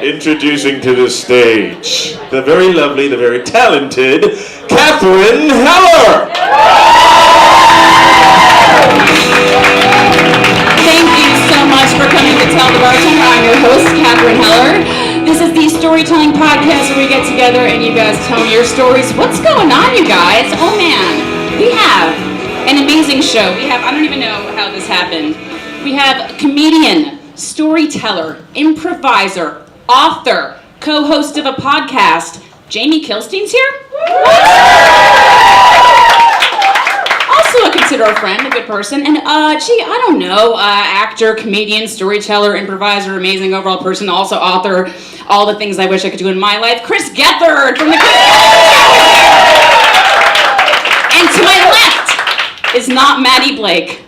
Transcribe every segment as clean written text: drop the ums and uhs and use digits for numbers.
Introducing to the stage, the very lovely, the very talented Katharine Heller. Thank you so much for coming to Tell The Bartender. I'm your host, Katharine Heller. This is the storytelling podcast where we get together and you guys tell me your stories. What's going on, you guys? Oh man, we have an amazing show. I don't even know how this happened. We have a comedian, storyteller, improviser, author, co-host of a podcast. Jamie Kilstein's here. Also consider a friend, a good person. And I don't know, actor, comedian, storyteller, improviser, amazing overall person, also author, all the things I wish I could do in my life. Gethard from the And to my left is not Maddie Blake.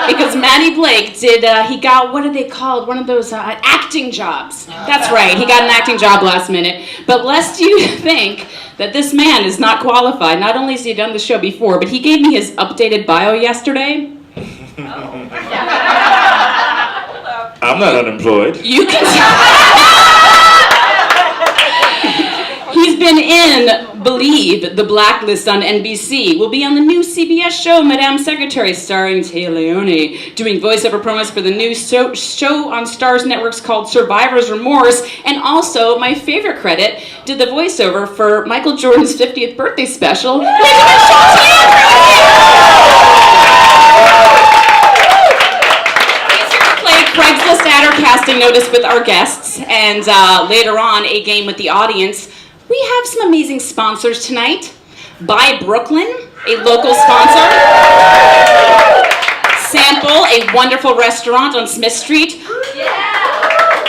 Because Maddie Blake he got, what are they called? One of those acting jobs. That's right, he got an acting job last minute. But lest you think that this man is not qualified, not only has he done the show before, but he gave me his updated bio yesterday. I'm not unemployed. You can He's been in Believe, The Blacklist on NBC. Will be on the new CBS show, Madame Secretary, starring Taya Leone, doing voiceover promos for the new show on Starz Networks called Survivor's Remorse, and also, my favorite credit, did the voiceover for Michael Jordan's 50th birthday special. Shawn T. Craigslist Ad or casting notice with our guests, and later on, a game with the audience. We have some amazing sponsors tonight. By Brooklyn, a local sponsor. Sample, a wonderful restaurant on Smith Street.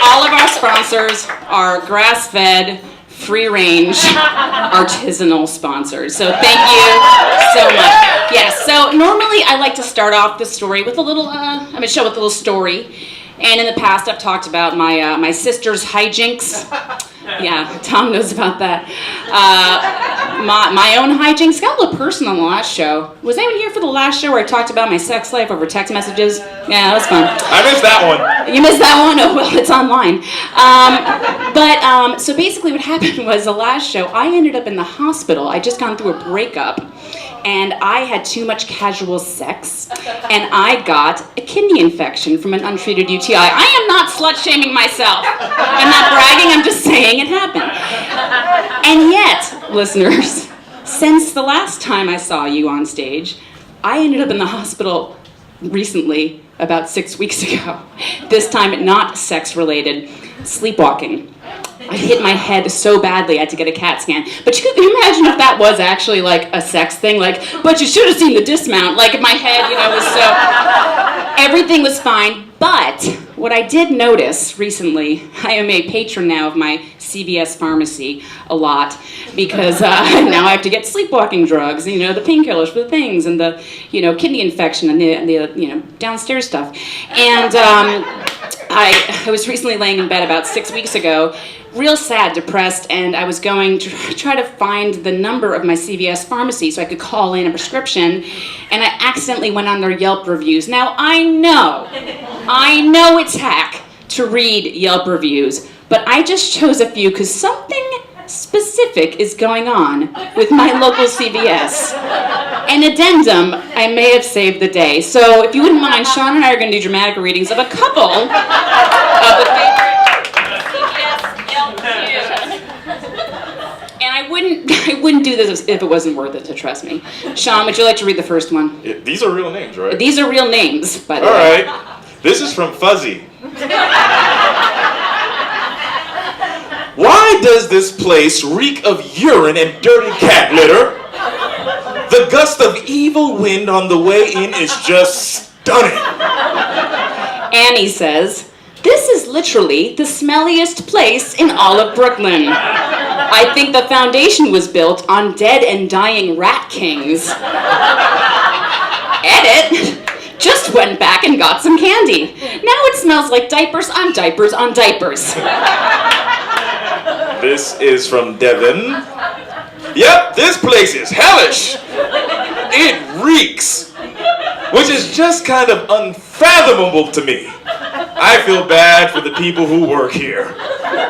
All of our sponsors are grass-fed, free-range, artisanal sponsors. So thank you so much. Yes, so normally I like to start off the story with a little, show with a little story. And in the past I've talked about my sister's hijinks. Yeah, Tom knows about that. My own hijinks. Got a little personal on the last show. Was anyone here for the last show where I talked about my sex life over text messages? Yeah, that was fun. I missed that one. You missed that one? Oh, well, it's online. So basically what happened was the last show, I ended up in the hospital. I just gone through a breakup. And I had too much casual sex, and I got a kidney infection from an untreated UTI. I am not slut-shaming myself. I'm not bragging, I'm just saying it happened. And yet, listeners, since the last time I saw you on stage, I ended up in the hospital recently, about 6 weeks ago. This time, not sex-related, sleepwalking. I hit my head so badly I had to get a CAT scan. But can you imagine if that was actually like a sex thing? But you should have seen the dismount. My head, was so... Everything was fine. But what I did notice recently, I am a patron now of my CVS pharmacy a lot because now I have to get sleepwalking drugs, the painkillers for the things, and the, kidney infection and the downstairs stuff. And I was recently laying in bed about 6 weeks ago, real sad, depressed, and I was going to try to find the number of my CVS pharmacy so I could call in a prescription, and I accidentally went on their Yelp reviews. Now, I know it's hack to read Yelp reviews, but I just chose a few because something specific is going on with my local CVS. An addendum, I may have saved the day. So if you wouldn't mind, Shawn and I are going to do dramatic readings of a couple of the favorite CVS Yelp reviews. And I wouldn't do this if it wasn't worth it, to trust me. Shawn, would you like to read the first one? Yeah, these are real names, right? These are real names, by the way. All right. This is from Fuzzy. Why does this place reek of urine and dirty cat litter? The gust of evil wind on the way in is just stunning. Annie says, this is literally the smelliest place in all of Brooklyn. I think the foundation was built on dead and dying rat kings. Edit. Just went back and got some candy. Now it smells like diapers on diapers on diapers. This is from Devin. Yep, this place is hellish. It reeks, which is just kind of unfathomable to me. I feel bad for the people who work here.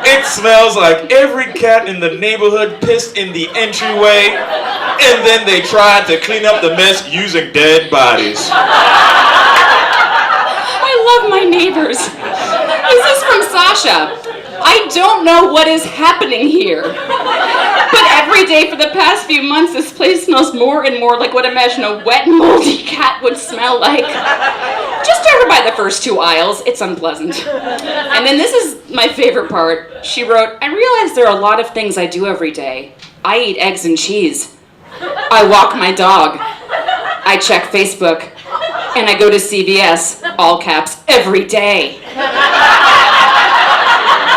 It smells like every cat in the neighborhood pissed in the entryway, and then they tried to clean up the mess using dead bodies. I love my neighbors. This is from Sasha. I don't know what is happening here, but every day for the past few months, this place smells more and more like what I imagine a wet, moldy cat would smell like. Just over by the first 2 aisles, it's unpleasant. And then this is my favorite part. She wrote, I realize there are a lot of things I do every day. I eat eggs and cheese. I walk my dog. I check Facebook. And I go to CVS, all caps, every day.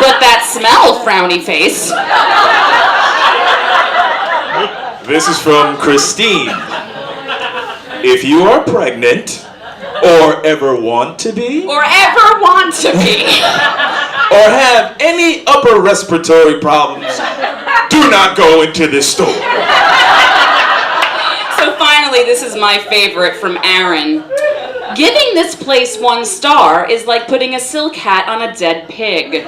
But that smell, frowny face. This is from Christine. If you are pregnant, or ever want to be, Or ever want to be. or have any upper respiratory problems, do not go into this store. So finally, this is my favorite from Aaron. Giving this place 1 star is like putting a silk hat on a dead pig.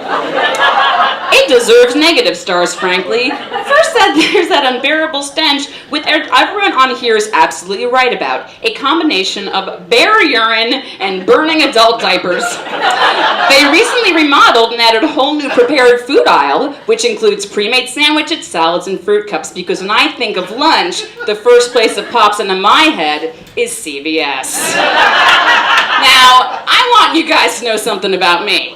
It deserves negative stars, frankly. First, there's that unbearable stench, which everyone on here is absolutely right about. A combination of bear urine and burning adult diapers. They recently remodeled and added a whole new prepared food aisle, which includes pre-made sandwiches, salads, and fruit cups, because when I think of lunch, the first place that pops into my head is CVS. Now, I want you guys to know something about me.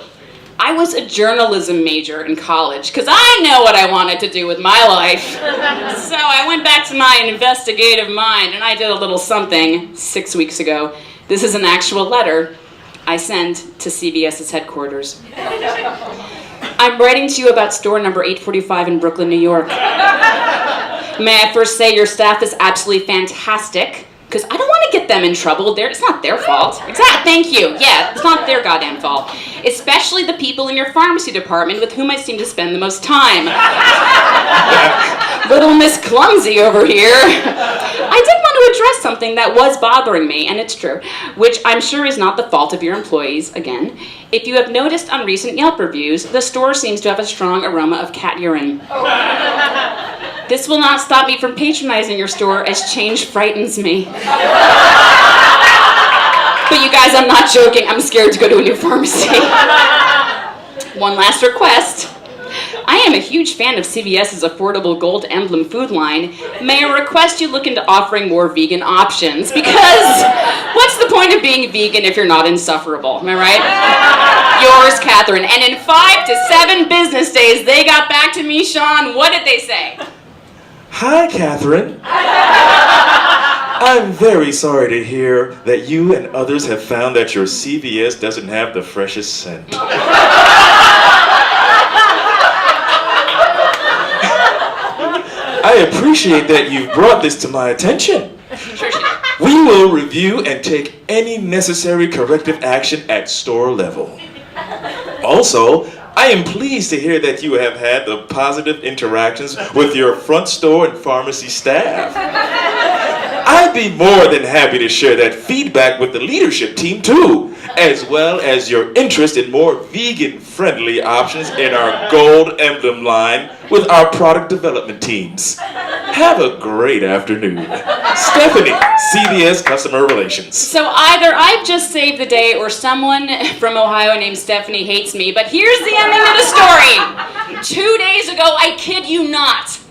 I was a journalism major in college because I know what I wanted to do with my life. So I went back to my investigative mind and I did a little something 6 weeks ago. This is an actual letter I sent to CVS's headquarters. I'm writing to you about store number 845 in Brooklyn, New York. May I first say your staff is absolutely fantastic. Because I don't want to get them in trouble. It's not their fault. Exactly. Thank you. Yeah, it's not their goddamn fault. Especially the people in your pharmacy department with whom I seem to spend the most time. Little Miss Clumsy over here. I did want to address something that was bothering me, and it's true, which I'm sure is not the fault of your employees, again. If you have noticed on recent Yelp reviews, the store seems to have a strong aroma of cat urine. This will not stop me from patronizing your store, as change frightens me. But you guys, I'm not joking. I'm scared to go to a new pharmacy. One last request. I am a huge fan of CVS's affordable Gold Emblem food line. May I request you look into offering more vegan options? Because what's the point of being vegan if you're not insufferable? Am I right? Yours, Katharine. And in 5 to 7 business days, they got back to me, Shawn. What did they say? Hi, Katharine. I'm very sorry to hear that you and others have found that your CVS doesn't have the freshest scent. I appreciate that you've brought this to my attention. We will review and take any necessary corrective action at store level. Also, I am pleased to hear that you have had the positive interactions with your front store and pharmacy staff. I'd be more than happy to share that feedback with the leadership team too, as well as your interest in more vegan-friendly options in our Gold Emblem line with our product development teams. Have a great afternoon. Stephanie, CVS Customer Relations. So either I've just saved the day or someone from Ohio named Stephanie hates me, but here's the ending of the story. 2 days ago, I kid you not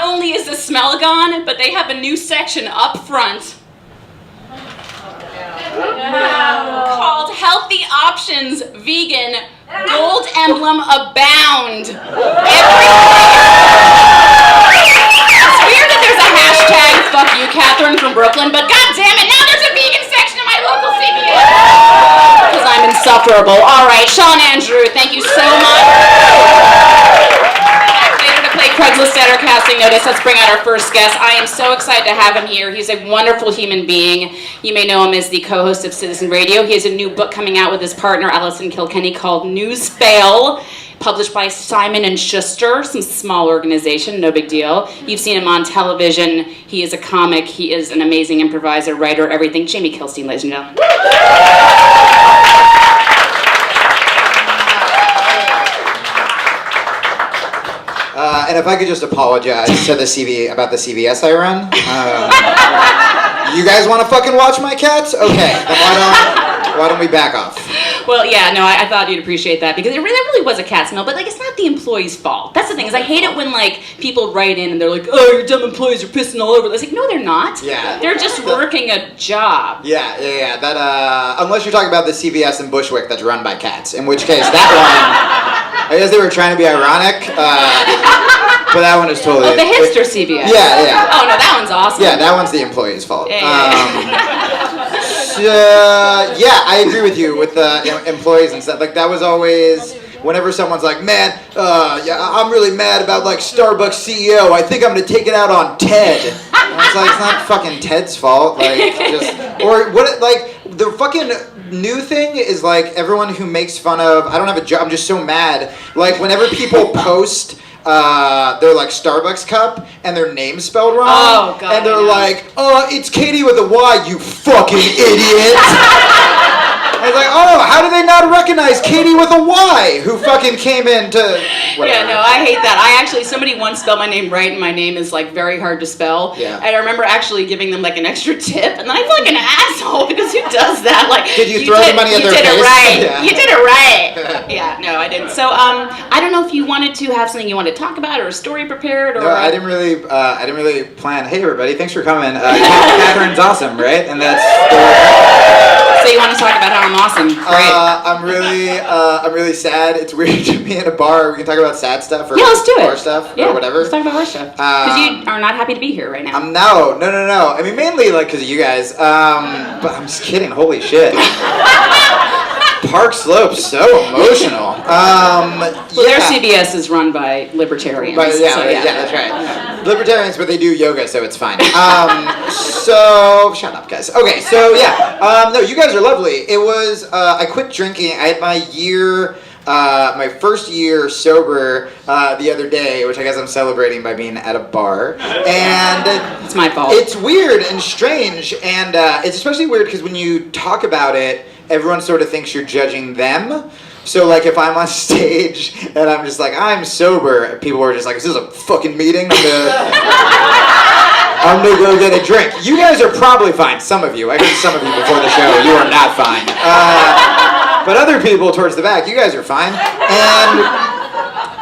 only is the smell gone, but they have a new section up front called Healthy Options Vegan Gold Emblem Abound. It's weird that there's a hashtag fuck you Katharine from Brooklyn, but god damn it, now there's a vegan section in my local CVS. Because I'm insufferable. Alright, Shawn Andrew, thank you so much. Craigslist Ad or casting notice. Let's bring out our first guest. I am so excited to have him here. He's a wonderful human being. You may know him as the co-host of Citizen Radio. He has a new book coming out with his partner, Allison Kilkenny, called News Fail, published by Simon & Schuster, some small organization, no big deal. You've seen him on television. He is a comic. He is an amazing improviser, writer, everything. Jamie Kilstein, ladies and gentlemen. And if I could just apologize to the about the CVS I run. You guys want to fucking watch my cats? Okay, then why don't we back off? Well, yeah, no, I thought you'd appreciate that because that really was a cat smell, but like it's not the employee's fault. That's the thing is I hate it when like people write in and they're like, oh, your dumb employees are pissing all over. It's like, no, they're not. Yeah. They're just working a job. Yeah. That unless you're talking about the CVS in Bushwick that's run by cats, in which case that one, I guess they were trying to be ironic, but that one is totally. Oh, the hipster CVS. Yeah. Oh no, that one's awesome. Yeah, that one's the employee's fault. Yeah. I agree with you with the employees and stuff. Like that was always whenever someone's like, man, I'm really mad about like Starbucks CEO. I think I'm gonna take it out on Ted. And it's like it's not fucking Ted's fault. Like or what? Like the fucking new thing is like everyone who makes fun of. I don't have a job. I'm just so mad. Like whenever people post. Their like Starbucks cup and their name spelled wrong. Oh god. And they're like, it's Katie with a Y, you fucking idiot. I was like, how do they not recognize Katie with a Y who fucking came in to whatever. Yeah, no, I hate that. Somebody once spelled my name right and my name is like very hard to spell. Yeah. And I remember actually giving them like an extra tip and then I feel like an asshole because who does that? Like Did you throw the money at their face? You did it right. Yeah. You did it right. Yeah, no, I didn't. So I don't know if you wanted to have something you wanted to talk about or a story prepared or No, I didn't really plan. Hey everybody, thanks for coming. Katharine's awesome, right? And that's So you want to talk about how I'm awesome? Great. I'm really sad. It's weird to be in a bar. We can talk about sad stuff or let's do it. bar stuff or whatever. Let's talk about bar stuff. Because you are not happy to be here right now. No. I mean, mainly like because of you guys. But I'm just kidding. Holy shit. Park Slope's so emotional. Their CBS is run by libertarians. But yeah, that's right. Libertarians, but they do yoga, so it's fine. So shut up, guys. Okay, so no, you guys are lovely. It was I quit drinking. I had my first year sober the other day, which I guess I'm celebrating by being at a bar. And it's my fault. It's weird and strange, and it's especially weird because when you talk about it, everyone sort of thinks you're judging them. So, like, if I'm on stage and I'm just like, I'm sober, people are just like, is this a fucking meeting? I'm gonna go get a drink. You guys are probably fine. Some of you. I heard some of you before the show. You are not fine. But other people towards the back, you guys are fine.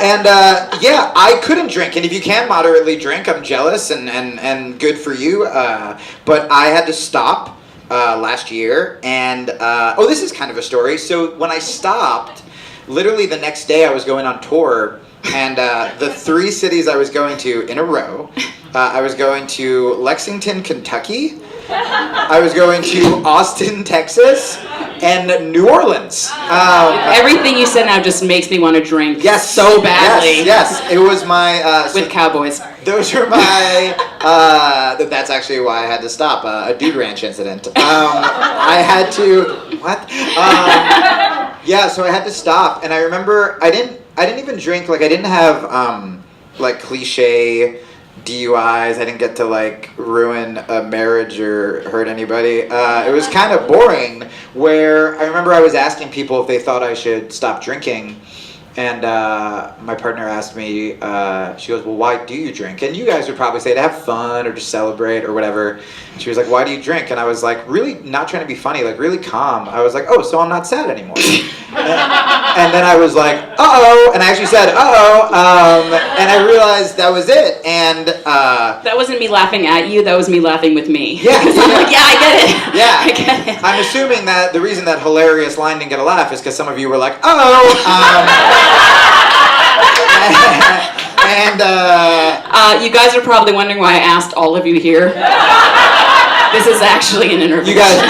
And I couldn't drink. And if you can moderately drink, I'm jealous and good for you. But I had to stop. Last year, and this is kind of a story. So when I stopped, literally the next day I was going on tour, and the 3 cities I was going to in a row, I was going to Lexington, Kentucky, I was going to Austin, Texas, and New Orleans. Everything you said now just makes me want to drink. Yes, so badly. Yes. It was my with cowboys. Those are my. That's actually why I had to stop a dude ranch incident. I had to what? So I had to stop, and I remember I didn't even drink. Like I didn't have like cliche DUIs. I didn't get to like ruin a marriage or hurt anybody. It was kind of boring. Where I remember I was asking people if they thought I should stop drinking. And my partner asked me, she goes, well, why do you drink? And you guys would probably say to have fun or to celebrate or whatever. She was like, why do you drink? And I was like, really not trying to be funny, like really calm. I was like, oh, so I'm not sad anymore. And then I was like, uh-oh. And I actually said, uh-oh. And I realized that was it. And that wasn't me laughing at you. That was me laughing with me. Yeah. Because I'm like, yeah, I get it. Yeah. I get it. I'm assuming that the reason that hilarious line didn't get a laugh is because some of you were like, uh-oh. You guys are probably wondering why I asked all of you here. This is actually an interview. You guys,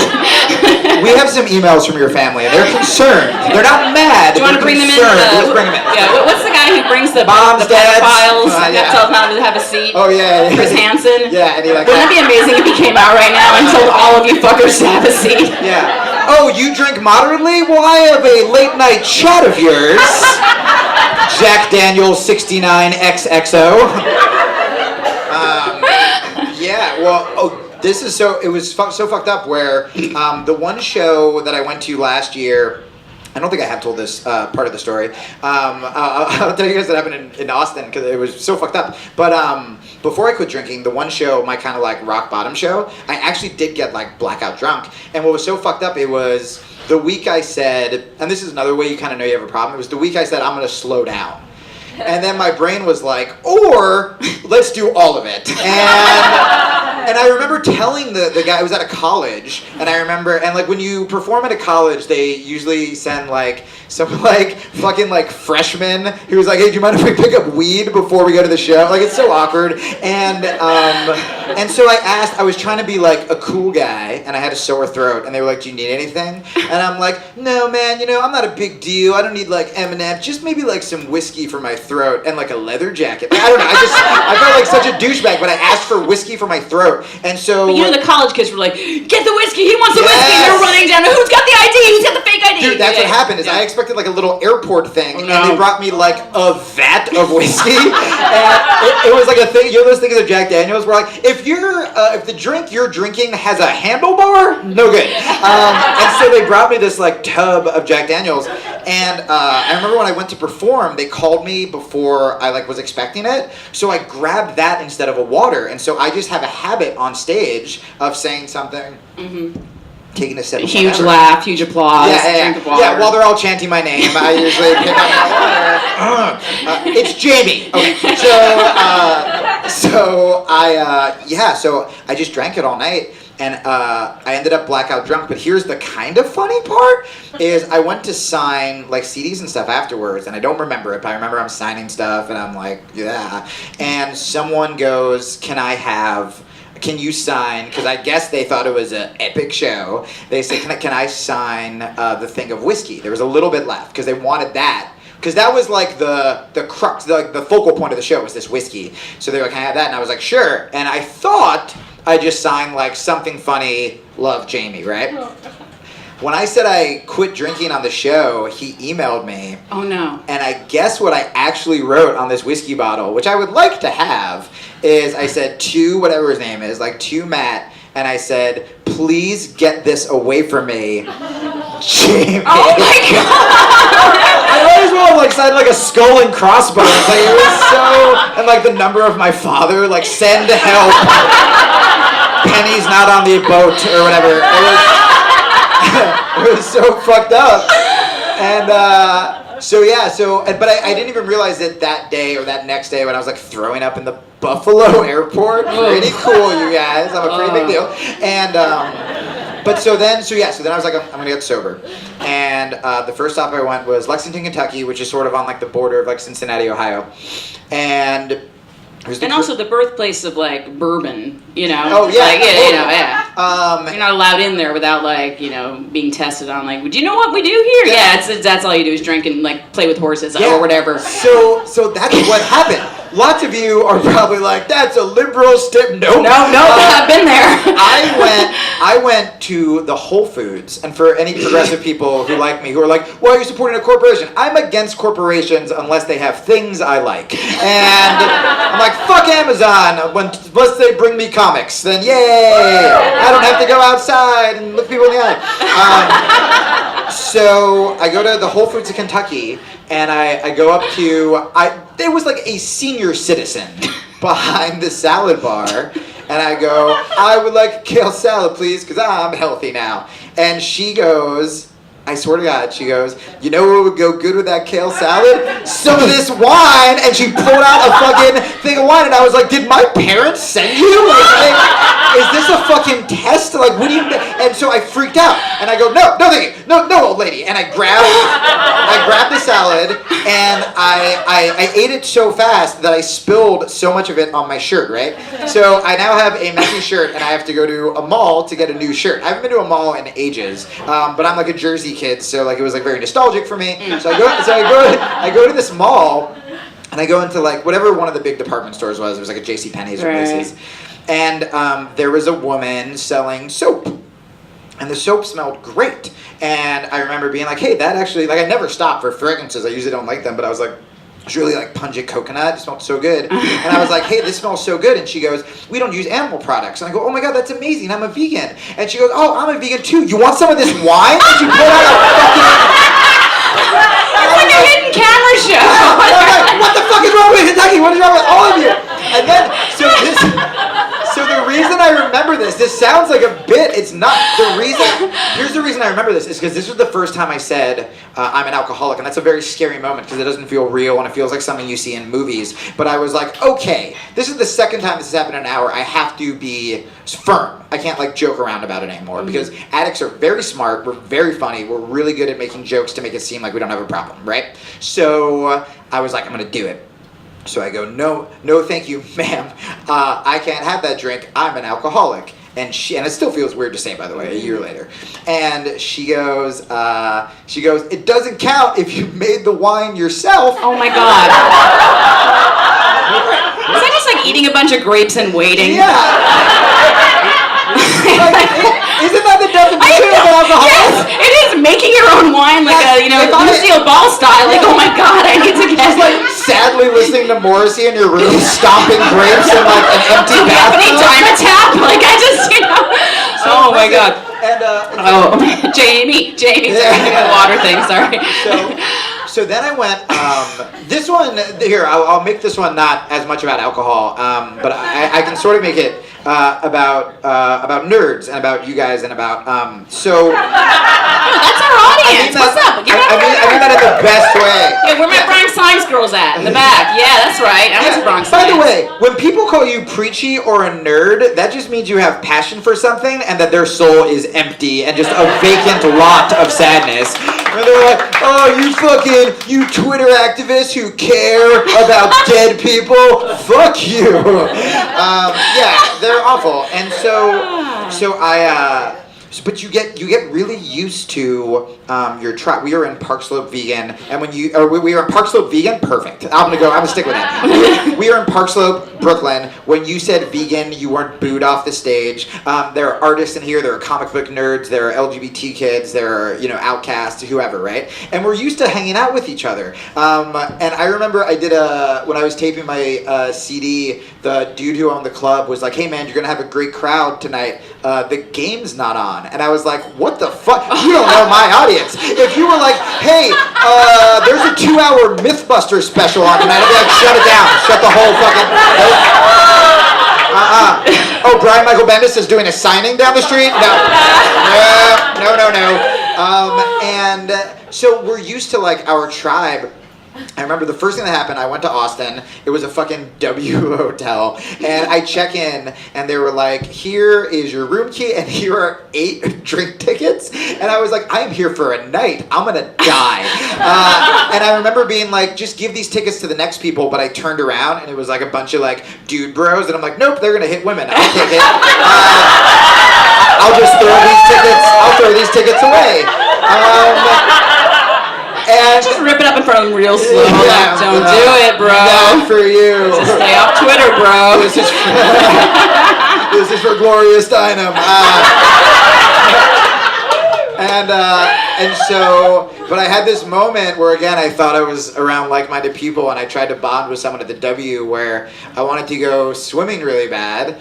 we have some emails from your family, and they're concerned. They're not mad. Do you want to bring them in? Let's bring them in. Yeah. What's the guy who brings the Moms, dads, pedophiles? yeah. Tells them how to have a seat. Oh yeah. Chris Hansen. Yeah, and he like. Wouldn't that be amazing if he came out right now and told all of you fuckers to have a seat? Yeah. Oh, you drink moderately? Well, I have a late night chat of yours. Jack Daniels 69XXO. This is so. It was so fucked up. Where the one show that I went to last year, I don't think I have told this part of the story. I'll tell you guys that happened in Austin because it was so fucked up. But before I quit drinking, the one show, my kind of like rock bottom show, I actually did get like blackout drunk. And what was so fucked up, it was the week I said, and this is another way you kind of know you have a problem, it was the week I said, I'm going to slow down. And then my brain was like, or let's do all of it. And I remember telling the guy, I was at a college, and I remember, and like when you perform at a college, they usually send like some like fucking like freshman who was like, hey, do you mind if we pick up weed before we go to the show? Like, it's so awkward. And so I asked, I was trying to be like a cool guy, and I had a sore throat, and they were like, do you need anything? And I'm like, no, man, you know, I'm not a big deal. I don't need like M&M, just maybe like some whiskey for my throat and like a leather jacket. I don't know, I felt like such a douchebag, but I asked for whiskey for my throat. And so... But you know, the college kids were like, get the whiskey, he wants the whiskey, and they're running down, who's got the ID, who's got the fake ID? Dude, that's what happened, is I expected like a little airport thing, and they brought me like a vat of whiskey, and it was like a thing, you know those things of Jack Daniels, where like, if the drink you're drinking has a handlebar, no good. And so they brought me this like tub of Jack Daniels, and I remember when I went to perform, they called me before I like was expecting it, so I grabbed that instead of a water, and so I just have a habit on stage of saying something, taking a sip of huge whatever. Laugh, huge applause, drink of water. Yeah, while they're all chanting my name, I usually pick up my water. It's Jamie. Okay, so I just drank it all night, and I ended up blackout drunk. But here's the kind of funny part, is I went to sign like CDs and stuff afterwards, and I don't remember it, but I remember I'm signing stuff, and I'm like, yeah. And someone goes, can you sign, because I guess they thought it was an epic show. They said, can I sign the thing of whiskey? There was a little bit left, because they wanted that. Because that was like the crux, the focal point of the show was this whiskey. So they were like, can I have that? And I was like, sure. And I thought I just signed like something funny, love Jamie, right? When I said I quit drinking on the show, he emailed me. Oh no. And I guess what I actually wrote on this whiskey bottle, which I would like to have, is I said to whatever his name is, like to Matt, and I said, please get this away from me, Jamie. Oh my god! I might as well like sign like a skull and crossbones. Like it was so, and like the number of my father, like send help. Penny's not on the boat or whatever. It was so fucked up. And but I didn't even realize it that day or that next day when I was like throwing up in the Buffalo airport. Pretty cool, you guys. I'm a pretty big deal. And so then I was like, I'm gonna get sober. And the first stop I went was Lexington, Kentucky, which is sort of on like the border of like Cincinnati, Ohio. And also the birthplace of like bourbon, you know. Oh yeah, like, totally. you know, yeah. You're not allowed in there without like, you know, being tested on like, do you know what we do here? Yeah, that's all you do is drink and like play with horses or whatever. So that's what happened. Lots of you are probably like, that's a liberal step. No, I've been there. I went to the Whole Foods, and for any progressive people who like me, who are like, why are you supporting a corporation? I'm against corporations unless they have things I like. And I'm like, fuck Amazon, unless they bring me comics, then yay! I don't have to go outside and look people in the eye. So I go to the Whole Foods of Kentucky, and I go up to, there was like a senior citizen behind the salad bar, and I go, I would like a kale salad, please, because I'm healthy now. And she goes, I swear to God, she goes, you know what would go good with that kale salad? Some of this wine. And she pulled out a fucking thing of wine, and I was like, did my parents send you? Like, is this a fucking test? Like, what do you... And so I freaked out, and I go, no, thank you. No, old lady. And I grabbed the salad, and I ate it so fast that I spilled so much of it on my shirt, right? So I now have a messy shirt, and I have to go to a mall to get a new shirt. I haven't been to a mall in ages, but I'm like a Jersey kid, so like it was like very nostalgic for me. So I go to this mall, and I go into like whatever one of the big department stores was. It was like a J.C. Penney's or Macy's, and there was a woman selling soap, and the soap smelled great. And I remember being like, hey, that actually, like I never stop for fragrances. I usually don't like them, but I was like, it's really like pungent coconut. It smelled so good. And I was like, hey, this smells so good. And she goes, we don't use animal products. And I go, oh my God, that's amazing. I'm a vegan. And she goes, oh, I'm a vegan too. You want some of this wine? And she pulled out a fucking... camera show. And I'm like, what the fuck is wrong with Kentucky? What is wrong with all of you? And then, so the reason I remember this sounds like a bit, it's not. Here's the reason I remember this, is because this was the first time I said, I'm an alcoholic, and that's a very scary moment, because it doesn't feel real, and it feels like something you see in movies. But I was like, okay, this is the second time this has happened in an hour, I have to be firm. I can't like joke around about it anymore, because addicts are very smart, we're very funny, we're really good at making jokes to make it seem like we don't have a problem, right? So I was like, I'm gonna do it. So I go, no, thank you, ma'am. I can't have that drink. I'm an alcoholic. And it still feels weird to say, by the way, a year later. And she goes, it doesn't count if you made the wine yourself. Oh my God. Is that just like eating a bunch of grapes and waiting? Yeah. Isn't that the definition of alcohol? Yes, it is making your own wine like a, Lucille Ball style. Like, oh my God, I need to get. Just like sadly listening to Morrissey in your room, stomping grapes in like an empty bathroom. Any Dimetap? Like I just, Oh my God. And Jamie, drinking the water thing. Sorry. So then I went. This one here, I'll make this one not as much about alcohol, but I can sort of make it about nerds and about you guys and about so. That's our audience. What's up? I mean that in the best way. Yeah, where my Bronx Science girls at? In the back. Yeah, that's right. I went to Bronx By Science. the way, when people call you preachy or a nerd, that just means you have passion for something and that their soul is empty and just a vacant lot of sadness. And they're like, oh, you Twitter activists who care about dead people, fuck you. Yeah, they're awful. And but you get really used to your tribe. We were in Park Slope Vegan, and we were in Park Slope Vegan. Perfect. I'm gonna stick with that. We were in Park Slope, Brooklyn. When you said vegan, you weren't booed off the stage. There are artists in here. There are comic book nerds. There are LGBT kids. There are outcasts, whoever, right? And we're used to hanging out with each other. And I remember I did when I was taping my CD. The dude who owned the club was like, "Hey man, you're gonna have a great crowd tonight. The game's not on." And I was like, what the fuck? You don't know my audience. If you were like, hey, there's a 2-hour Mythbusters special on tonight, I'd be like, shut it down. Shut the whole fucking... Oh, Brian Michael Bendis is doing a signing down the street? No. And so we're used to like our tribe. I remember the first thing that happened, I went to Austin. It was a fucking W hotel. And I check in, and they were like, here is your room key, and here are 8 drink tickets. And I was like, I am here for a night. I'm going to die. And I remember being like, just give these tickets to the next people. But I turned around, and it was like a bunch of like dude bros. And I'm like, nope, they're going to hit women. I'll take it. I'll just throw these tickets away. And just rip it up in front of them real slow. Yeah, like, don't do it, bro. Not for you. Just stay off Twitter, bro. This is for Gloria Steinem. And so, but I had this moment where, again, I thought I was around like-minded people, and I tried to bond with someone at the W where I wanted to go swimming really bad.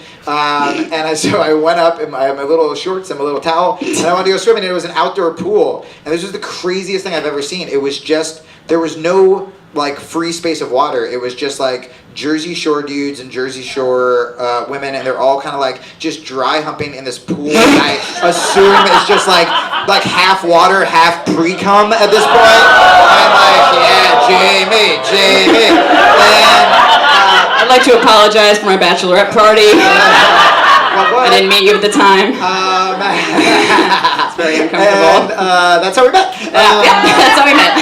So I went up in my little shorts and my little towel, and I wanted to go swimming, and it was an outdoor pool. And this was the craziest thing I've ever seen. It was just, there was no like free space of water. It was just like Jersey Shore dudes and Jersey Shore women, and they're all kind of like just dry humping in this pool. And I assume it's just like half water, half pre-cum at this point. I'm like, yeah, Jamie. And I'd like to apologize for my bachelorette party. I didn't meet you at the time. It's very uncomfortable. And that's how we met. That's how we met.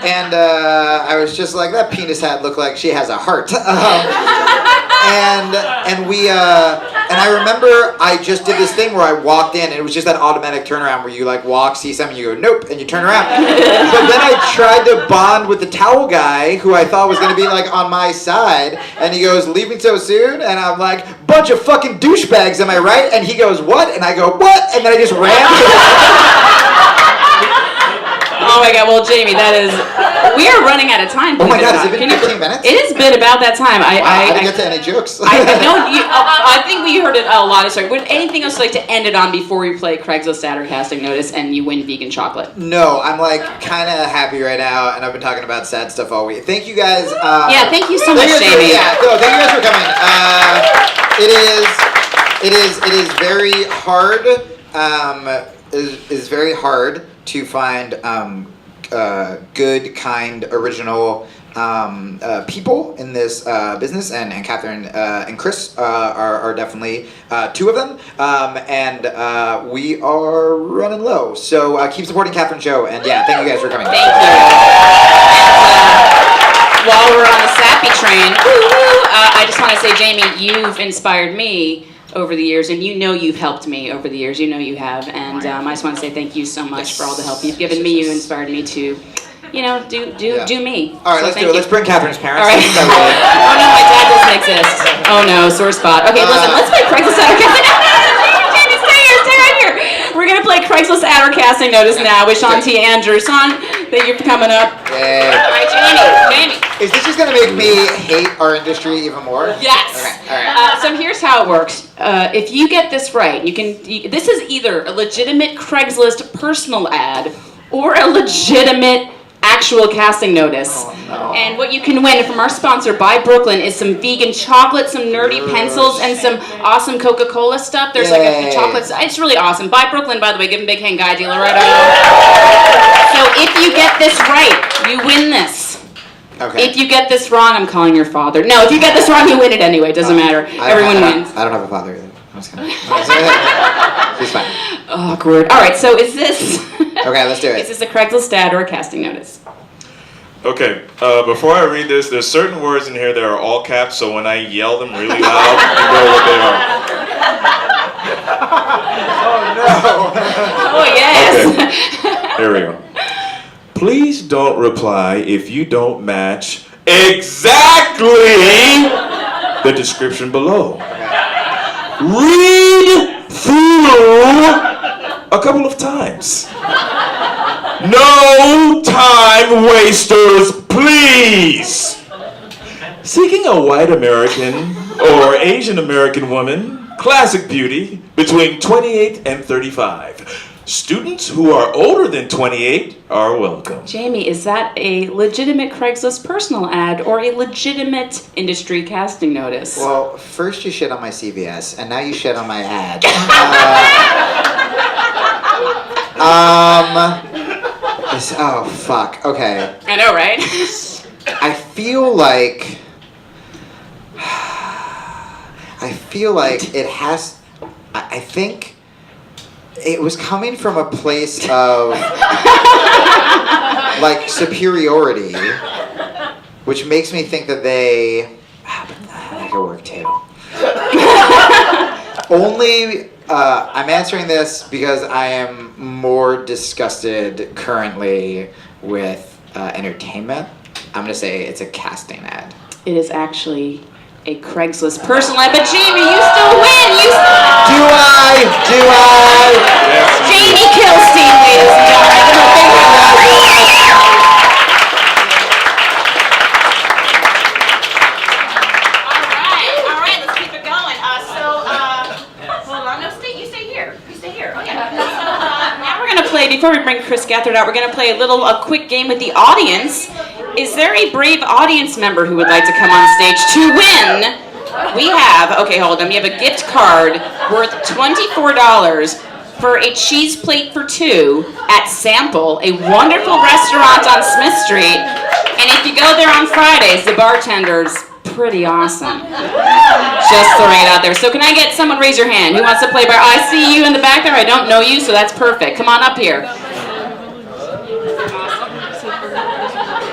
And I was just like, that penis hat looked like she has a heart. And I remember I just did this thing where I walked in, and it was just that automatic turnaround where you like walk, see something, you go, nope, and you turn around. But then I tried to bond with the towel guy who I thought was going to be like on my side, and he goes, leaving so soon? And I'm like, bunch of fucking douchebags, am I right? And he goes, what? And I go, what? And then I just ran to Oh my God, well Jamie, we are running out of time. Oh my God, has it been 15 minutes? It has been about that time. I didn't get to any jokes. I think we heard it a lot. Sorry. Would anything else you'd like to end it on before we play Craigslist Ad or casting notice and you win vegan chocolate? No, I'm like kind of happy right now, and I've been talking about sad stuff all week. Thank you guys. Yeah, thank you so much, Jamie. Thank you guys for coming. It is very hard. It is very hard to find good, kind, original people in this business, and Katharine and Chris are definitely two of them, and we are running low. So keep supporting Katharine's show, and yeah, thank you guys for coming. Thank you. And, while we're on the Sappy train, I just want to say, Jamie, you've inspired me over the years, and you know you've helped me over the years. You know you have, and I just want to say thank you so much for all the help you've given me. You inspired me to, you know, do me. All right, let's do it. Let's bring Katharine's parents. All right. Oh no, my dad doesn't exist. Oh no, sore spot. Okay, listen, let's play Craigslist Ad. Jamie, stay right here. We're gonna play Craigslist Ad or casting notice now with Shawn T. Andrew. Shawn, thank you for coming up. Yeah. All right, Jamie. Is this just gonna make me hate our industry even more? Yes. Okay. All right. So here's how it works. If you get this right, this is either a legitimate Craigslist personal ad or a legitimate actual casting notice. Oh, no. And what you can win from our sponsor, By Brooklyn, is some vegan chocolate, some nerdy pencils, and some awesome Coca-Cola stuff. There's like a chocolate. It's really awesome. By Brooklyn, by the way, give them a big hand, Guy Dealer, right on. So if you get this right, you win this. Okay. If you get this wrong, I'm calling your father. No, if you get this wrong, you win it anyway. It doesn't matter. Everyone wins. I don't have a father either. I'm just kidding. He's fine. Awkward. All right, so is this... Okay, let's do it. Is this a Craigslist ad or a casting notice? Okay, before I read this, there's certain words in here that are all caps, so when I yell them really loud, you know what they are. Oh, yes. Okay, here we go. Please don't reply if you don't match exactly the description below. Read through a couple of times. No time wasters, please. Seeking a white American or Asian American woman, classic beauty, between 28 and 35. Students who are older than 28 are welcome. Jamie, is that a legitimate Craigslist personal ad or a legitimate industry casting notice? Well, first you shit on my CVS, and now you shit on my ad. Oh, fuck. Okay. I know, right? I feel like it has... I think it was coming from a place of, like, superiority, which makes me think that that could work too. Only, I'm answering this because I am more disgusted currently with entertainment. I'm gonna say it's a casting ad. It is actually a Craigslist personal ad, but Jamie, you still win! Do I? Yes, Jamie Kilstein, ladies and gentlemen. Give her a big round of applause. All right, let's keep it going. Hold on, no, you stay here. You stay here. Okay. Now we're gonna play, before we bring Chris Gethard out, we're gonna play a quick game with the audience. Is there a brave audience member who would like to come on stage to win? We have, okay, hold on. We have a gift card worth $24 for a cheese plate for two at Sample, a wonderful restaurant on Smith Street. And if you go there on Fridays, the bartender's pretty awesome. Just throwing it out there. So can I get someone raise your hand? Who wants to play bar? I see you in the back there. I don't know you, so that's perfect. Come on up here.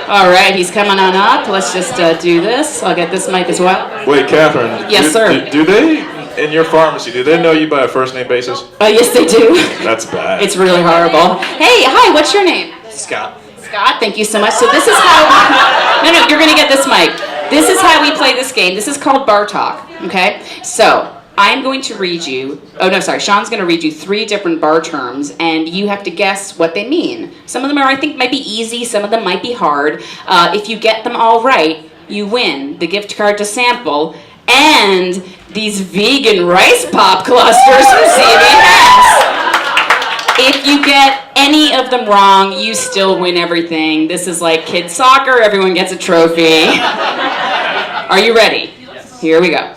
All right, he's coming on up. Let's just do this. I'll get this mic as well. Wait, Katharine. Yes, sir. Do they, in your pharmacy, do they know you by a first name basis? Yes, they do. That's bad. It's really horrible. Hey, hi, what's your name? Scott. Scott, thank you so much. So this is how... No, you're going to get this mic. This is how we play this game. This is called Bar Talk, okay? So... I'm going to read you, Shawn's going to read you 3 different bar terms, and you have to guess what they mean. Some of them I think, might be easy, some of them might be hard. If you get them all right, you win the gift card to sample and these vegan rice pop clusters from CVS. If you get any of them wrong, you still win everything. This is like kids soccer, everyone gets a trophy. Are you ready? Here we go.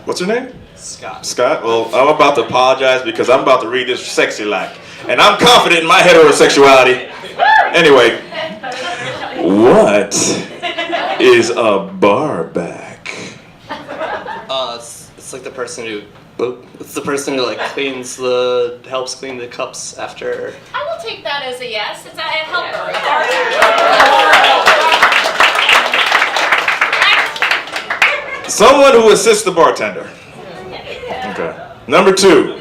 What's your name? Scott. Scott? Well, I'm about to apologize because I'm about to read this sexy like. And I'm confident in my heterosexuality. Anyway, what is a barback? It's like the person who like helps clean the cups after. I will take that as a yes. It's a helper. Someone who assists the bartender. Okay. Number 2.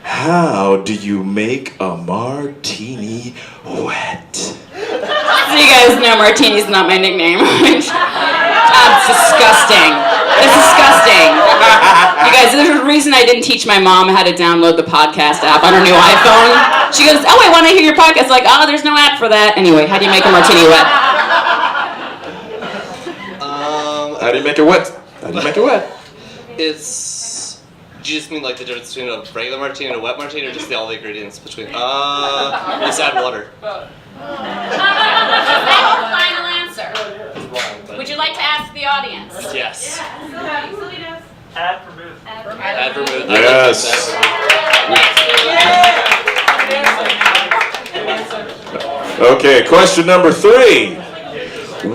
How do you make a martini wet? So you guys know martini's not my nickname. It's disgusting. It's disgusting. You guys, there's a reason I didn't teach my mom how to download the podcast app on her new iPhone. She goes, oh, I want to hear your podcast. Like, oh, there's no app for that. Anyway, how do you make a martini wet? How do you make it wet? How do you make it wet? Do you just mean like the difference between a regular martini and a wet martini, or just all the ingredients between? Just add water. Final answer. Would you like to ask the audience? Yes. Add vermouth. Add vermouth. Yes. Okay, question number 3.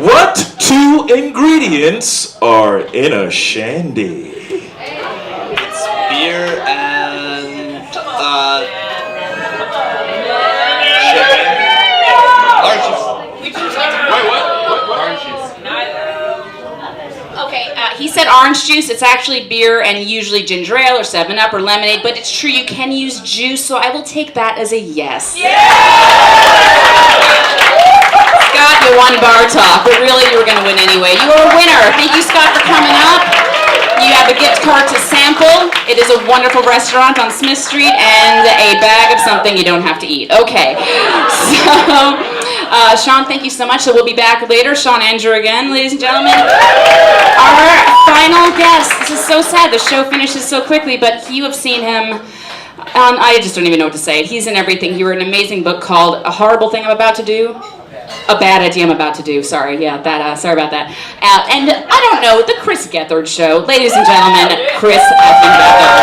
What 2 ingredients are in a shandy? It's beer and champagne. Orange juice. Wait, what? Orange juice. Okay, he said orange juice. It's actually beer and usually ginger ale or 7-Up or lemonade, but it's true you can use juice, so I will take that as a yes. Scott, you won bar talk, but really you were going to win anyway. You are a winner. Thank you, Scott, for coming up. You have a gift card to sample. It is a wonderful restaurant on Smith Street and a bag of something you don't have to eat. Okay, so Shawn, thank you so much. So we'll be back later. Shawn Andrew again, ladies and gentlemen. Our final guest. This is so sad. The show finishes so quickly, but you have seen him. I just don't even know what to say. He's in everything. He wrote an amazing book called A Horrible Thing I'm About to Do. A Bad Idea I'm About to Do. Sorry, yeah, sorry about that. And I don't know, the Chris Gethard Show. Ladies and gentlemen, Chris effing Gethard.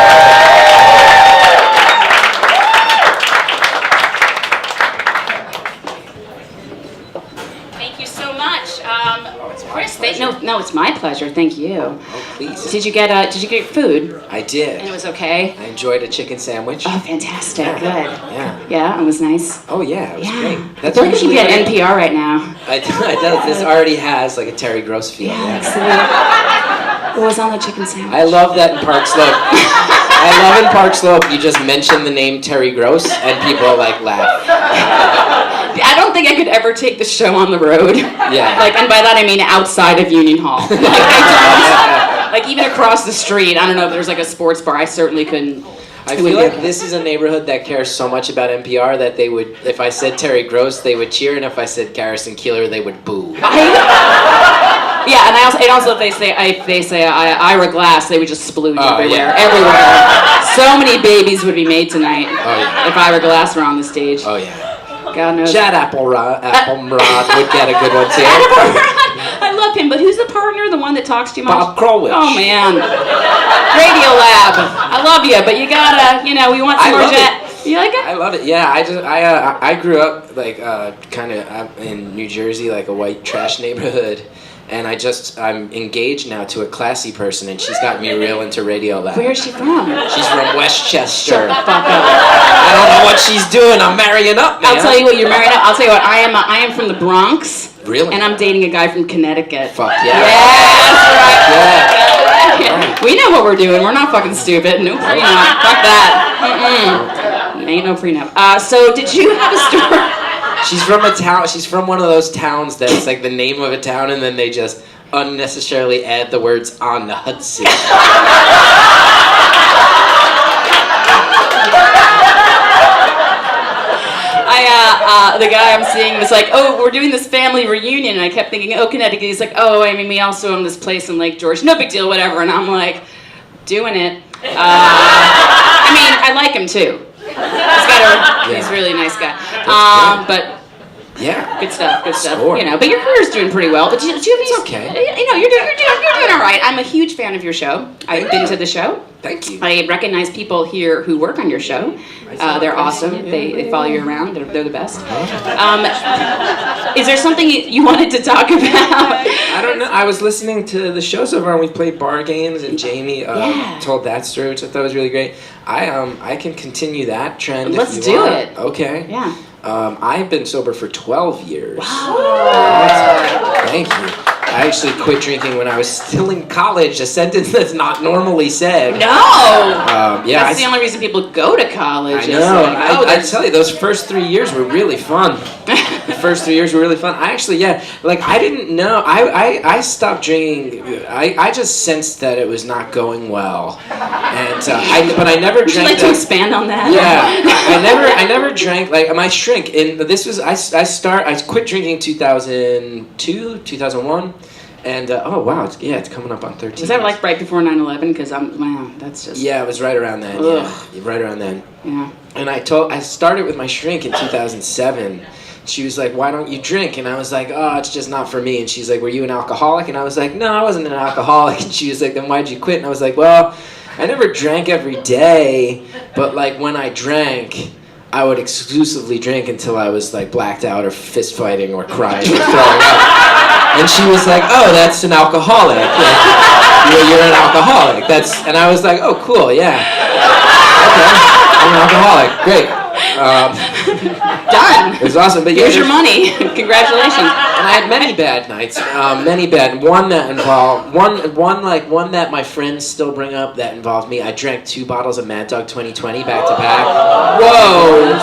Thank you so much. Chris, no, it's my pleasure. Thank you. Oh, please. Did you get food? I did. And it was okay? I enjoyed a chicken sandwich. Oh, fantastic. Yeah. Good. Yeah. Yeah, it was nice. Oh, yeah, it was great. I feel like you should be at NPR right now. I does. This already has like a Terry Gross feel. Yeah. What was on the chicken sandwich? I love that in Park Slope. I love in Park Slope you just mention the name Terry Gross and people like laugh. I don't think I could ever take the show on the road. Yeah. Like, and by that I mean outside of Union Hall. Like even across the street. I don't know if there's like a sports bar. I certainly couldn't. I feel like this is a neighborhood that cares so much about NPR that they would, if I said Terry Gross, they would cheer, and if I said Garrison Keillor, they would boo. Yeah, and also if they say Ira Glass, they would just splooge everywhere. Everywhere. So many babies would be made tonight if Ira Glass were on the stage. Oh yeah. God knows. Chad Applerod would get a good one too. I love him, but who's the partner? The one that talks too much? Bob Krolwich. Oh man. Radio Lab. I love you, but you gotta, we want some more Jet. You like it? I love it. Yeah, I grew up like kind of in New Jersey, like a white trash neighborhood. And I'm engaged now to a classy person, and she's got me real into Radio Lab. Where is she from? She's from Westchester. Shut the fuck up. I don't know what she's doing. I'm marrying up, man. I'll tell you what, you're married up. I'll tell you what, I am from the Bronx. Really? And I'm dating a guy from Connecticut. Fuck yeah. Yeah, that's right. Yeah. We know what we're doing. We're not fucking stupid. No prenup. Fuck that. Ain't no prenup. So did you have a story? She's from a town. She's from one of those towns that's like the name of a town, and then they just unnecessarily add the words on the Hudson. the guy I'm seeing was like, oh, we're doing this family reunion. And I kept thinking, oh, Connecticut. He's like, oh, I mean, we also own this place in Lake George. No big deal, whatever. And I'm like, doing it. I mean, I like him too. He's a really nice guy. But Yeah. good stuff. Score. You know, but your career's doing pretty well. But do you have any? It's okay. You know, you're doing all right. I'm a huge fan of your show. I've been to the show. Thank you. I recognize people here who work on your show. They're awesome. They follow you around. They're the best. Is there something you wanted to talk about? I don't know. I was listening to the show so far, and we played bar games, and Jamie told that story, which I thought was really great. I can continue that trend. Let's if you do want. it. Okay. Yeah. I've been sober for 12 years. Wow. Thank you. I actually quit drinking when I was still in college, a sentence that's not normally said. No! Yeah, That's the only reason people go to college. I know. Like, I tell you, those first 3 years were really fun. The first 3 years were really fun. I actually, like I didn't know. I stopped drinking. I just sensed that it was not going well, and but I never drank. Would you like to expand on that? Yeah, I never drank. Like my shrink, and this was I quit drinking 2002, 2001. And oh wow, it's coming up on 13. Was that like right before 9/11? Because that's just. Yeah, it was right around then. Yeah, right around then. Yeah. And I started with my shrink in 2007. She was like, "Why don't you drink?" And I was like, "Oh, it's just not for me." And she's like, "Were you an alcoholic?" And I was like, "No, I wasn't an alcoholic." And she was like, "Then why'd you quit?" And I was like, "Well, I never drank every day, but like when I drank, I would exclusively drink until I was like blacked out or fist fighting or crying or throwing up." And she was like, "Oh, that's an alcoholic. You're an alcoholic." And I was like, "Oh, cool, yeah. Okay, I'm an alcoholic. Great." Done. It was awesome. But Here's your money. Congratulations. And I had many bad nights. One that involved one that my friends still bring up that involved me. I drank 2 bottles of Mad Dog 2020 back to back. Whoa.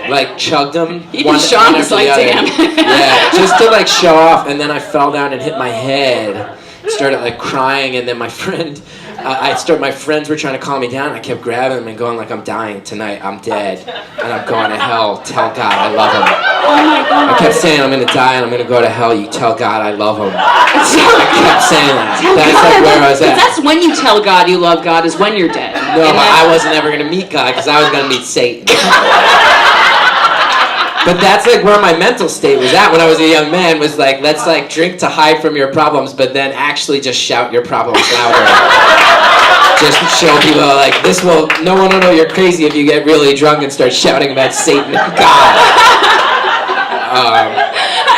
Like chugged them. Even Shawn was like, damn. Yeah, just to like show off, and then I fell down and hit my head. Started like crying, and then my friend, my friends were trying to calm me down. I kept grabbing them and going like, "I'm dying tonight. I'm dead, and I'm going to hell. Tell God I love him." Oh my God. I kept saying, "I'm gonna die and I'm gonna go to hell. You tell God I love him." I kept saying that. That's like where I was at. That's when you tell God you love God, is when you're dead. No, but I wasn't ever gonna meet God because I was gonna meet Satan. But that's like where my mental state was at when I was a young man, was like, let's like drink to hide from your problems, but then actually just shout your problems louder. Just show people like, no one will know you're crazy if you get really drunk and start shouting about Satan and God.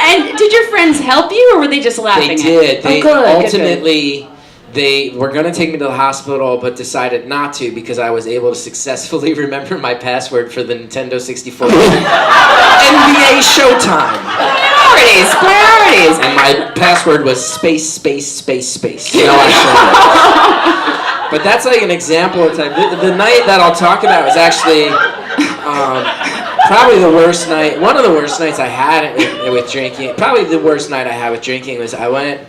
And did your friends help you, or were they just laughing They at did. you? They Good. ultimately... They were going to take me to the hospital, but decided not to because I was able to successfully remember my password for the Nintendo 64. NBA Showtime. Priorities. And my password was space. No, I showed it. But that's like an example of time. The night that I'll talk about was actually probably the worst night. One of the worst nights I had with drinking. Probably the worst night I had with drinking was I went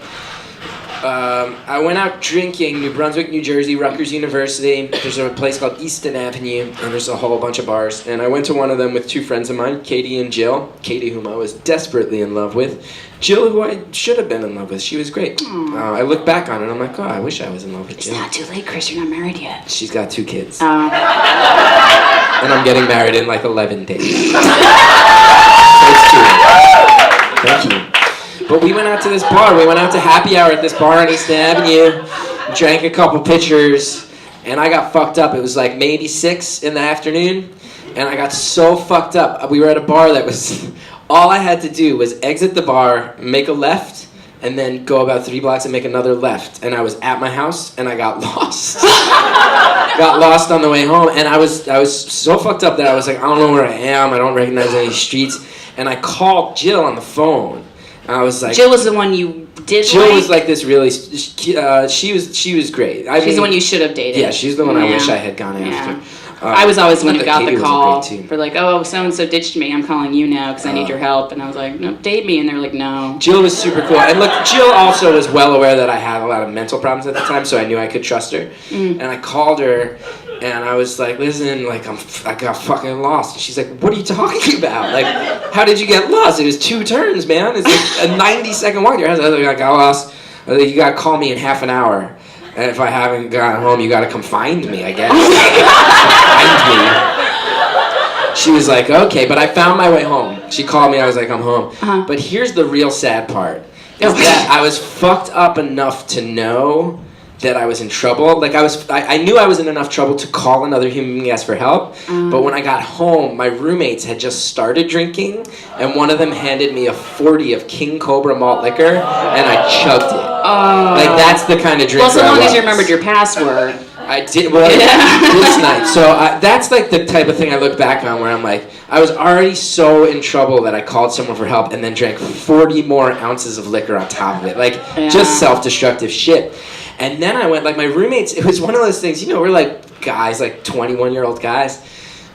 out drinking, New Brunswick, New Jersey, Rutgers University. There's a place called Easton Avenue, and there's a whole bunch of bars. And I went to one of them with 2 friends of mine, Katie and Jill. Katie, whom I was desperately in love with. Jill, who I should have been in love with. She was great. I look back on it, and I'm like, oh, I wish I was in love with Jill. It's not too late, Chris. You're not married yet. She's got 2 kids. Oh. And I'm getting married in like 11 days. So it's cute. Thank you. But we went out to this bar. We went out to happy hour at this bar on Easton Avenue, drank a couple pitchers, and I got fucked up. It was like maybe 6 in the afternoon, and I got so fucked up. We were at a bar that was, all I had to do was exit the bar, make a left, and then go about 3 blocks and make another left. And I was at my house, and I got lost. Got lost on the way home, and I was so fucked up that I was like, I don't know where I am. I don't recognize any streets. And I called Jill on the phone. And I was like, Jill was the one you did. Jill was like this really. She was great. She's the one you should have dated. Yeah, she's the one I wish I had gone after. I was always the one who got Katie the was call great too. for like, oh, so and so ditched me. I'm calling you now because I need your help. And I was like, no, date me. And they were like, no. Jill was super cool. And look, Jill also was well aware that I had a lot of mental problems at the time, so I knew I could trust her. And I called her. And I was like, listen, like I got fucking lost. And she's like, what are you talking about? Like, how did you get lost? It was 2 turns, man. It's like a 90-second walk. I was like, I got lost. I was like, you gotta call me in half an hour. And if I haven't gotten home, you gotta come find me, I guess. Find me. She was like, okay, but I found my way home. She called me, I was like, I'm home. Uh-huh. But here's the real sad part. Is that I was fucked up enough to know that I was in trouble. Like I knew I was in enough trouble to call another human being for help. But when I got home, my roommates had just started drinking, and one of them handed me a 40 of King Cobra malt liquor, and I chugged it. Like that's the kind of drinker. Well, so long I was. as you remembered your password. I did well this night. So that's like the type of thing I look back on where I'm like, I was already so in trouble that I called someone for help and then drank 40 more ounces of liquor on top of it. Like just self-destructive shit. And then I went, like my roommates, it was one of those things, we're like guys, like 21-year-old guys.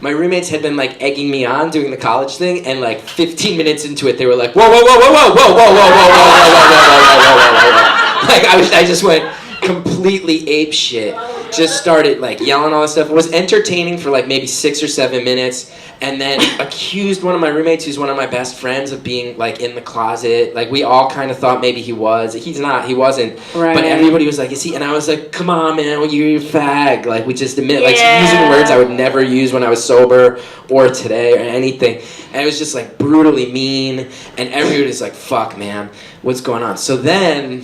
My roommates had been like egging me on doing the college thing, and like 15 minutes into it, they were like, whoa, whoa, whoa, whoa, whoa, whoa, whoa, whoa, whoa, whoa, whoa, whoa, whoa, whoa, whoa, whoa. Like I just went completely ape shit. Just started like yelling all this stuff. It was entertaining for like maybe 6 or 7 minutes, and then accused one of my roommates, who's one of my best friends, of being like in the closet. Like we all kind of thought maybe he was. He's not. He wasn't. Right. But everybody was like, is he? And I was like, come on, man, well, you're a fag. Like we just admit, like using words I would never use when I was sober or today or anything. And it was just like brutally mean. And everybody was like, fuck, man, what's going on? So then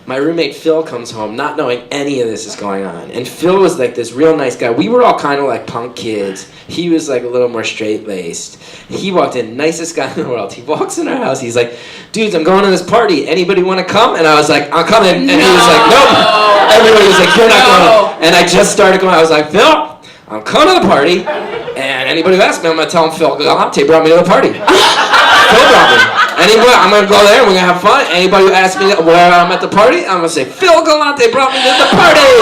my roommate Phil comes home not knowing any of this is going on. And Phil was like this real nice guy. We were all kind of like punk kids. He was like a little more straight-laced. He walked in, nicest guy in the world. He walks in our house. He's like, dudes, I'm going to this party. Anybody want to come? And I was like, I'm coming. And he was like, nope. Everybody was like, you're not going. And I just started going. I was like, Phil, I'm coming to the party. And anybody who asks me, I'm going to tell them Phil Galante brought me to the party. Phil brought me. Anybody, I'm going to go there and we're going to have fun. Anybody who asks me where I'm at the party, I'm going to say, Phil Galante brought me to the party.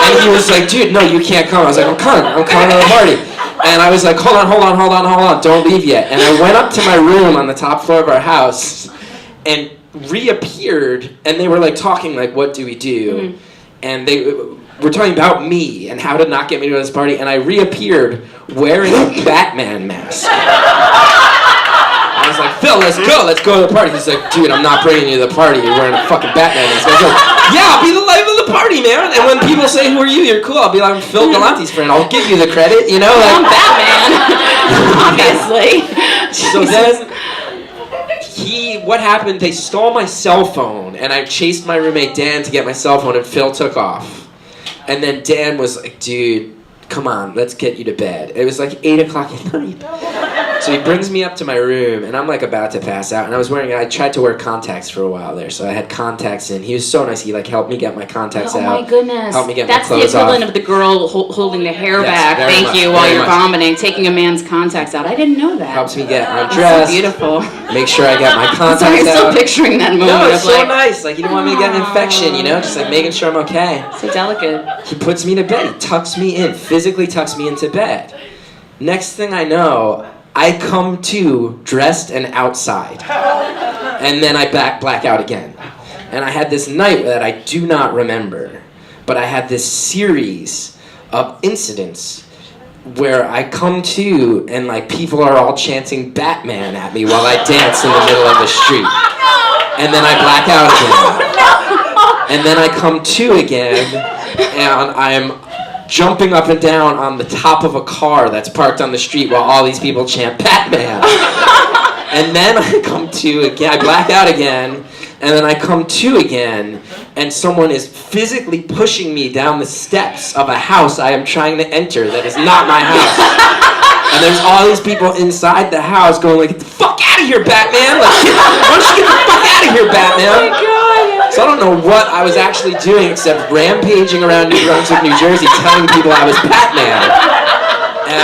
And he was like, dude, no, you can't come. I was like, I'm coming to the party. And I was like, hold on, don't leave yet. And I went up to my room on the top floor of our house and reappeared, and they were like talking like, what do we do? And they were talking about me and how to not get me to this party, and I reappeared wearing a Batman mask. I was like, Phil, let's go to the party. He's like, dude, I'm not bringing you to the party. You're wearing a fucking Batman mask. I was like, yeah, I'll be the life of the party, man. And when people say, who are you? You're cool. I'll be like, I'm Phil Galante's friend. I'll give you the credit, Like, I'm Batman, obviously. So then, what happened, they stole my cell phone, and I chased my roommate Dan to get my cell phone, and Phil took off. And then Dan was like, dude, come on, let's get you to bed. It was like 8 o'clock at night. So he brings me up to my room, and I'm like about to pass out. And I tried to wear contacts for a while there, so I had contacts in. He was so nice. He like helped me get my contacts out. Oh my goodness. Helped me get That's my clothes the equivalent off. of the girl holding the hair Yes, back. very Thank much, you while very you're much. vomiting, taking a man's contacts out. I didn't know that. Helps me get That's undressed. so beautiful. Make sure I get my contacts Sorry, I'm still out. picturing that moment. No, it's of so like, nice. Like, you don't want me to get an infection, Just like making sure I'm okay. so delicate. He puts me to bed. He tucks me in, physically tucks me into bed. Next thing I know, I come to dressed and outside. And then I black out again. And I had this night that I do not remember. But I had this series of incidents where I come to and like people are all chanting Batman at me while I dance in the middle of the street. And then I black out again. And then I come to again and I'm jumping up and down on the top of a car that's parked on the street while all these people chant Batman. And then I come to again, I black out again, and then I come to again, and someone is physically pushing me down the steps of a house I am trying to enter that is not my house. And there's all these people inside the house going like, get the fuck out of here, Batman! Like, why don't you get the fuck out of here, Batman? Oh my God. So I don't know what I was actually doing except rampaging around New Brunswick, New Jersey, telling people I was Batman. And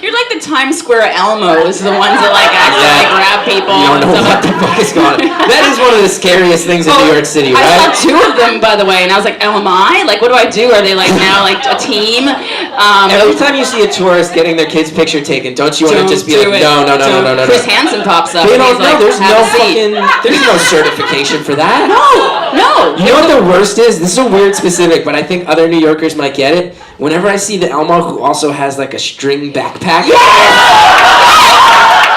You're like the Times Square Elmos, the ones that like actually grab people. You don't know what the fuck is going on. That is one of the scariest things in New York City, right? I saw 2 of them, by the way, and I was like, oh, am I? Like, what do I do? Are they like now like a team? Every time you see a tourist getting their kid's picture taken, don't you want to just be like, no. Chris Hansen pops up. They and don't he's know. like, There's have no a seat. there's no certification for that. No. You know what the worst is? This is a weird specific, but I think other New Yorkers might get it. Whenever I see the Elmo who also has like a string backpack.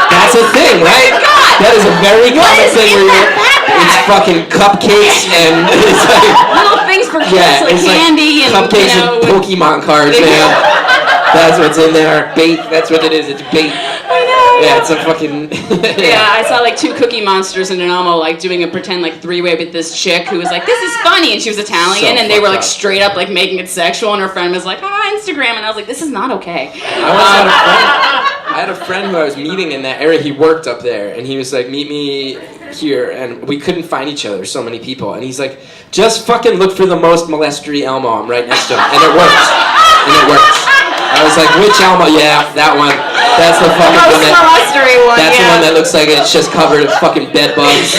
That's a thing, right? That is a very common thing where it's fucking cupcakes and it's like Little things for kids, like it's candy and cupcakes you know, and Pokemon cards, man. That's what's in there. Bait. That's what it is. It's bait. I know. Yeah, it's a fucking. Yeah, I saw like 2 Cookie Monsters and an Elmo like doing a pretend like 3-way with this chick who was like, this is funny, and she was Italian, So and they were like fucked up. straight up like making it sexual, and her friend was like, Instagram, and I was like, this is not okay. I had a friend who I was meeting in that area. He worked up there, and he was like, meet me here, and we couldn't find each other. So many people, and he's like, just fucking look for the most molestery Elmo. I'm right next to him, and it works. I was like, which Elmo? Yeah, that one. That's the fucking one that. That's the one that looks like it's just covered in fucking bed bugs.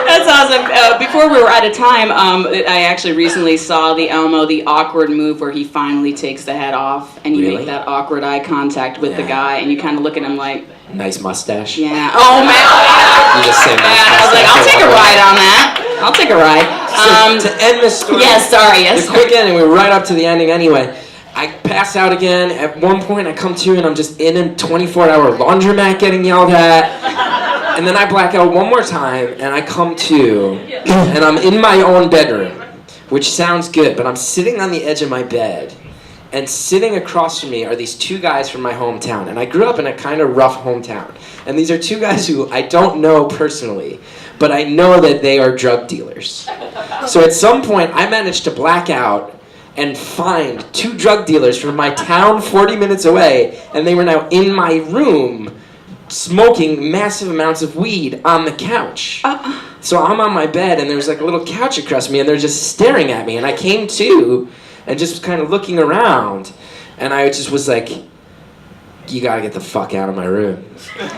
That's awesome. Before we were out of time, I actually recently saw the Elmo, the awkward move where he finally takes the head off, and you make that awkward eye contact with the guy, and you kind of look at him like, nice mustache. yeah. Oh man. You just say nice I was like, I'll take a ride on that. I'll take a ride. So, to end this story. Yes, sorry. The quick ending. We're right up to the ending anyway. I pass out again. At one point, I come to and I'm just in a 24-hour laundromat getting yelled at. And then I black out one more time and I come to and I'm in my own bedroom, which sounds good, but I'm sitting on the edge of my bed. And sitting across from me are these 2 guys from my hometown. And I grew up in a kind of rough hometown. And these are 2 guys who I don't know personally, but I know that they are drug dealers. So at some point, I managed to black out and find 2 drug dealers from my town 40 minutes away, and they were now in my room smoking massive amounts of weed on the couch. So I'm on my bed, and there's like a little couch across me, and they're just staring at me, and I came to and just kind of looking around, and I just was like, you gotta get the fuck out of my room.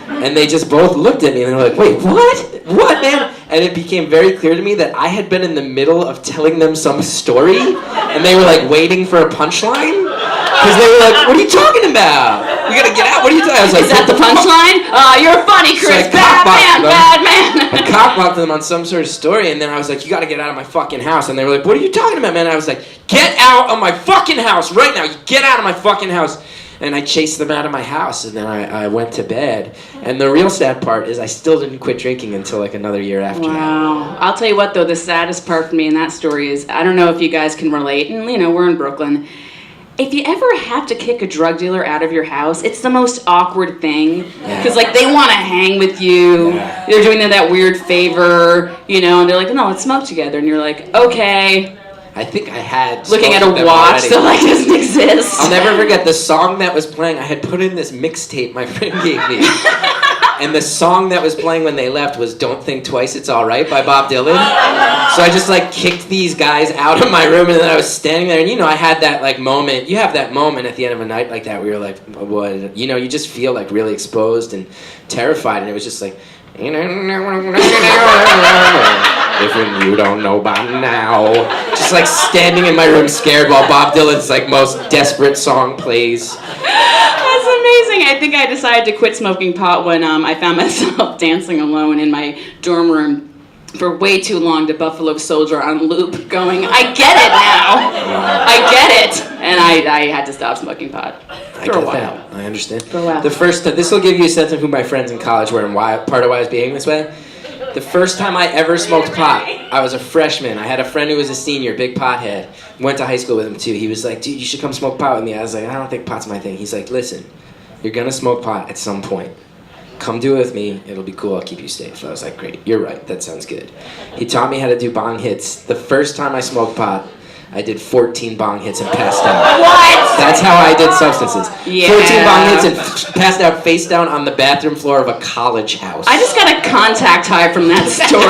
And they just both looked at me and they were like, wait, what? What, man? And it became very clear to me that I had been in the middle of telling them some story, and they were like waiting for a punchline. Because they were like, what are you talking about? We gotta get out, what are you talking about? I was like, Is that the punchline? You're funny, Chris. Bad man. I cock-blocked them on some sort of story, and then I was like, you gotta get out of my fucking house. And they were like, what are you talking about, man? And I was like, get out of my fucking house right now. You get out of my fucking house. And I chased them out of my house, and then I went to bed. And the real sad part is I still didn't quit drinking until like another year after that. Wow. I'll tell you what, though, the saddest part for me in that story is, I don't know if you guys can relate, and, you know, we're in Brooklyn. If you ever have to kick a drug dealer out of your house, it's the most awkward thing. Because, like, they want to hang with you. Yeah. They're doing that weird favor, you know, and they're like, no, let's smoke together. And you're like, okay. I think I had looking at a watch that like doesn't exist. I'll never forget the song that was playing. I had put in this mixtape my friend gave me. And the song that was playing when they left was Don't Think Twice, It's Alright by Bob Dylan. So I just like kicked these guys out of my room, and then I was standing there, and you know, I had that like moment. You have that moment at the end of a night like that where you're like, what? You know, you just feel like really exposed and terrified, and it was just like, if you don't know by now. Just like standing in my room scared while Bob Dylan's like most desperate song plays. That's amazing. I think I decided to quit smoking pot when I found myself dancing alone in my dorm room for way too long to Buffalo Soldier on loop going, I get it now. I get it. And I had to stop smoking pot for a while. I understand. For a while. This will give you a sense of who my friends in college were and why part of why I was behaving this way. The first time I ever smoked pot, I was a freshman. I had a friend who was a senior, big pothead. Went to high school with him too. He was like, dude, you should come smoke pot with me. I was like, I don't think pot's my thing. He's like, listen, you're gonna smoke pot at some point. Come do it with me. It'll be cool. I'll keep you safe. I was like, great. You're right. That sounds good. He taught me how to do bong hits. The first time I smoked pot, I did 14 bong hits and passed out. What? That's how I did substances. Yeah. 14 bong hits and passed out face down on the bathroom floor of a college house. I just got a contact high from that story.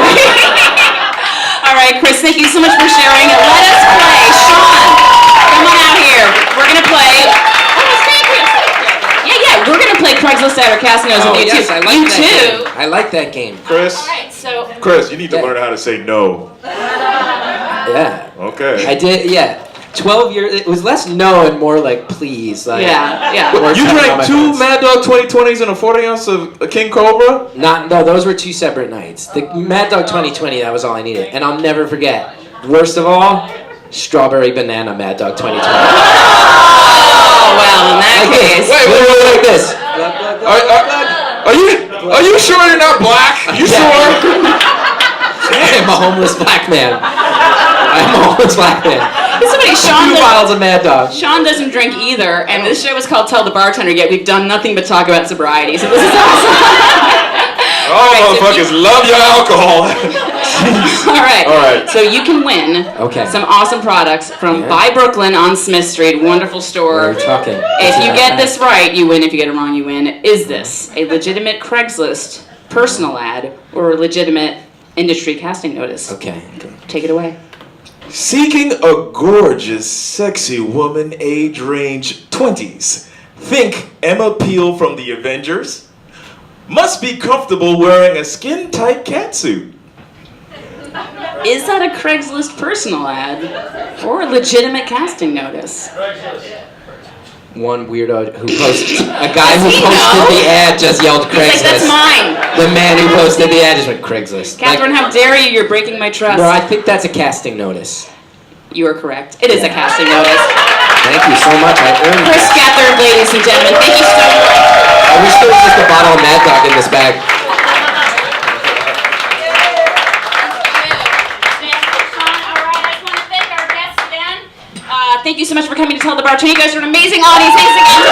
All right, Chris, thank you so much for sharing. Let us play. Shawn, come on out here. We're going to play. we're gonna play Craigslist Ad or Casinos Oh, with you yes, too. I like You that too. game. I like that game. Chris, All right, so Chris, you need to Yeah. learn how to say no. Yeah. Okay. I did, yeah. 12 years, it was less no and more like please. Like, Yeah. Or You something on drank my 2 hands. Mad Dog 2020s and a 40 ounce of King Cobra? No, those were 2 separate nights. The Mad Dog 2020, that was all I needed. And I'll never forget. Worst of all, strawberry banana Mad Dog 2020. Oh well, in that case. Wait. Like this. Are you sure you're not black? You Yeah. sure? I'm a homeless black man. I'm a homeless black man. Somebody, 2 bottles of Mad Dog. Sean doesn't drink either, and this show is called Tell the Bartender, yet we've done nothing but talk about sobriety, so this is awesome. All so motherfuckers love your alcohol. All right. All right. So you can win some awesome products from Yeah. By Brooklyn on Smith Street. Wonderful store. We're talking. If you get this right, you win. If you get it wrong, you win. Is this a legitimate Craigslist personal ad or a legitimate industry casting notice? Okay. Take it away. Seeking a gorgeous, sexy woman, age range 20s. Think Emma Peel from The Avengers. Must be comfortable wearing a skin-tight catsuit. Is that a Craigslist personal ad or a legitimate casting notice? One weirdo who posted, a guy who Does he posted know? the ad just yelled He's like, Craigslist. that's mine. The man who posted the ad just went Craigslist. Katharine, how dare you? You're breaking my trust. No, I think that's a casting notice. You are correct. It is a casting notice. Thank you so much. I earned Chris that. Gethard, ladies and gentlemen, thank you so much. I wish there was just a bottle of Mad Dog in this bag. Thank you so much for coming to Tell the Bartender. You guys are an amazing audience. Thanks again to